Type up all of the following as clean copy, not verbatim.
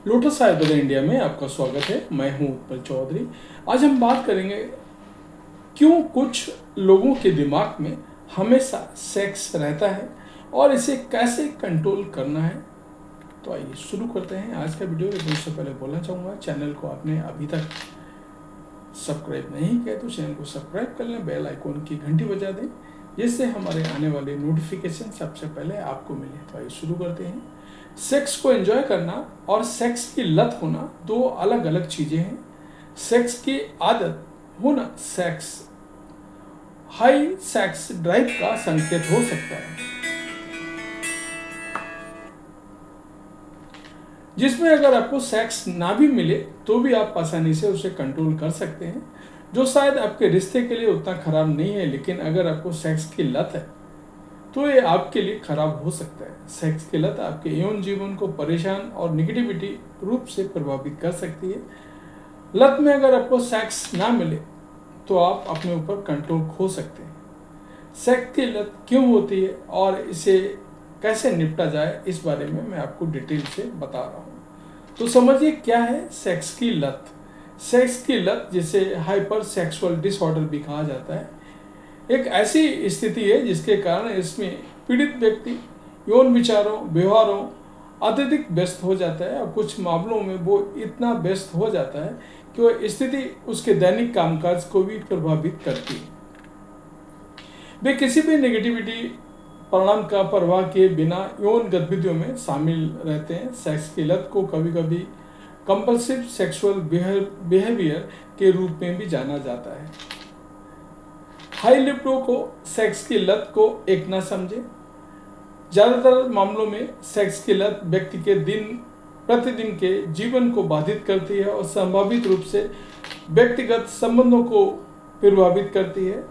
Lotus Ayurveda India में आपका स्वागत है। मैं हूं उत्पल चौधरी। आज हम बात करेंगे क्यों कुछ लोगों के दिमाग में हमेशा सेक्स रहता है और इसे कैसे कंट्रोल करना है। तो आइए शुरू करते हैं आज का वीडियो। लेकिन उससे पहले बोलना चाहूँगा, चैनल को आपने अभी तक सब्सक्राइब नहीं किया तो चैनल को सब्सक्राइब कर लें, बेल आइकॉन की घंटी बजा दें जिससे हमारे आने वाले नोटिफिकेशन सबसे पहले आपको मिले। तो आइए शुरू करते हैं। सेक्स को एंजॉय करना और सेक्स की लत होना दो अलग अलग चीजें हैं। सेक्स की आदत होना हाई सेक्स ड्राइव का संकेत हो सकता है, जिसमें अगर आपको सेक्स ना भी मिले तो भी आप आसानी से उसे कंट्रोल कर सकते हैं, जो शायद आपके रिश्ते के लिए उतना खराब नहीं है। लेकिन अगर आपको सेक्स की लत है तो ये आपके लिए खराब हो सकता है। सेक्स की लत आपके यौन जीवन को परेशान और निगेटिविटी रूप से प्रभावित कर सकती है। लत में अगर आपको सेक्स ना मिले तो आप अपने ऊपर कंट्रोल खो सकते हैं। सेक्स की लत क्यों होती है और इसे कैसे निपटा जाए, इस बारे में मैं आपको डिटेल से बता रहा हूँ। तो समझिए क्या है सेक्स की लत। सेक्स की लत, जिसे हाइपर सेक्सुअल डिसऑर्डर भी कहा जाता है, एक ऐसी स्थिति है जिसके कारण इसमें पीड़ित व्यक्ति यौन विचारों व्यवहारों अत्यधिक व्यस्त हो जाता है और कुछ मामलों में वो इतना व्यस्त हो जाता है कि वह स्थिति उसके दैनिक कामकाज को भी प्रभावित करती है। वे किसी भी नेगेटिविटी परिणाम का परवाह किए बिना यौन गतिविधियों में शामिल रहते हैं। सेक्स की लत को कभी कभी कंपल्सिव सेक्सुअल बिहेवियर के रूप में भी जाना जाता है। हाई लिप्टो को सेक्स की लत को एक न समझे। ज़्यादातर मामलों में सेक्स की लत व्यक्ति के प्रतिदिन के जीवन को बाधित करती है और संभावित रूप से व्यक्तिगत संबंधों को प्रभावित करती है।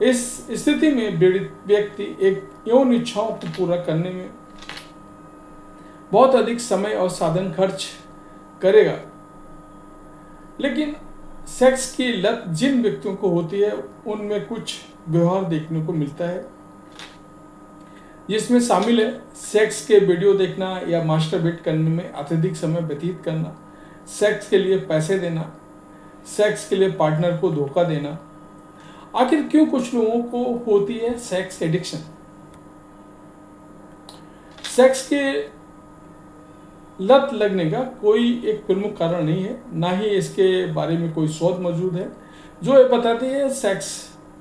इस स्थिति में पीड़ित व्यक्ति एक यौन इच्छाओं को पूरा करने में बहुत अधिक समय और साधन खर्च करेगा। लेकिन सेक्स की लत जिन व्यक्तियों को होती है उनमें कुछ व्यवहार देखने को मिलता है, जिसमें शामिल है सेक्स के वीडियो देखना या मास्टरबेट करने में अत्यधिक समय व्यतीत करना, सेक्स के लिए पैसे देना, सेक्स के लिए पार्टनर को धोखा देना। आखिर क्यों कुछ लोगों को होती है सेक्स एडिक्शन? सेक्स के लत लगने का कोई एक प्रमुख कारण नहीं है, ना ही इसके बारे में कोई शोध मौजूद है जो ये बताती है सेक्स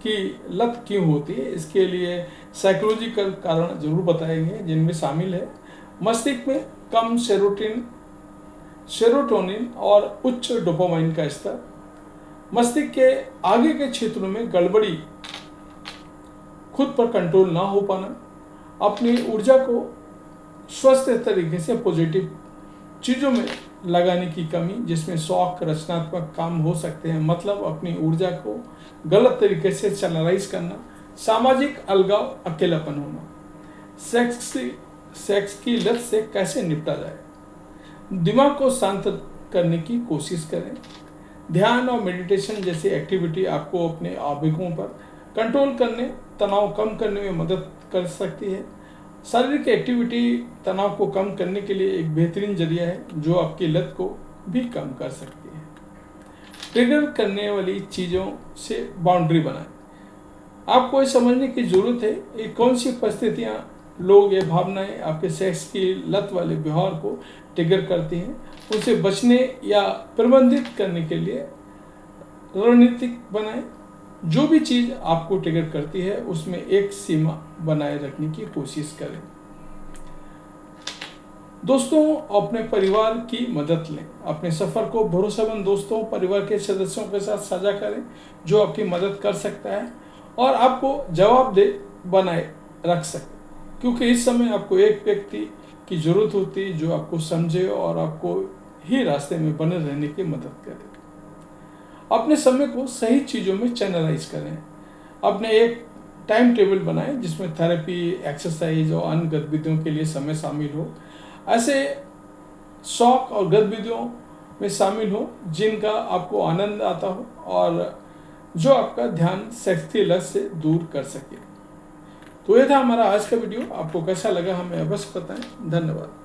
की लत क्यों होती है। इसके लिए साइकोलॉजिकल कारण जरूर बताएंगे, जिनमें शामिल है मस्तिष्क में कम सेरोटोनिन और उच्च डोपामाइन का स्तर, मस्तिष्क के आगे के क्षेत्रों में गड़बड़ी, खुद पर कंट्रोल ना हो पाना, अपनी ऊर्जा को स्वस्थ तरीके से पॉजिटिव चीज़ों में लगाने की कमी, जिसमें शौक रचनात्मक काम हो सकते हैं, मतलब अपनी ऊर्जा को गलत तरीके से चैनलाइज करना, सामाजिक अलगाव, अकेलापन होना। सेक्स की लत से कैसे निपटा जाए? दिमाग को शांत करने की कोशिश करें। ध्यान और मेडिटेशन जैसी एक्टिविटी आपको अपने आवेगों पर कंट्रोल करने, तनाव कम करने में मदद कर सकती है। शारीरिक एक्टिविटी तनाव को कम करने के लिए एक बेहतरीन जरिया है जो आपकी लत को भी कम कर सकती है। ट्रिगर करने वाली चीज़ों से बाउंड्री बनाएं। आपको ये समझने की जरूरत है कि कौन सी परिस्थितियाँ, लोग या भावनाएं आपके सेक्स की लत वाले व्यवहार को ट्रिगर करती हैं। उनसे बचने या प्रबंधित करने के लिए रणनीति बनाएं। जो भी चीज़ आपको ट्रिगर करती है उसमें एक सीमा बनाए रखने की कोशिश करें। दोस्तों, अपने परिवार की मदद लें। अपने सफ़र को भरोसेमंद दोस्तों, परिवार के सदस्यों के साथ साझा करें जो आपकी मदद कर सकता है और आपको जवाबदेह बनाए रख सकते, क्योंकि इस समय आपको एक व्यक्ति की ज़रूरत होती है जो आपको समझे और आपको ही रास्ते में बने रहने की मदद करे। अपने समय को सही चीज़ों में चैनलाइज करें। अपने एक टाइम टेबल बनाएं जिसमें थेरेपी, एक्सरसाइज और अन्य गतिविधियों के लिए समय शामिल हो। ऐसे शौक और गतिविधियों में शामिल हो जिनका आपको आनंद आता हो और जो आपका ध्यान सेक्स की लत से दूर कर सके। तो ये था हमारा आज का वीडियो। आपको कैसा लगा हमें अवश्य बताएं। धन्यवाद।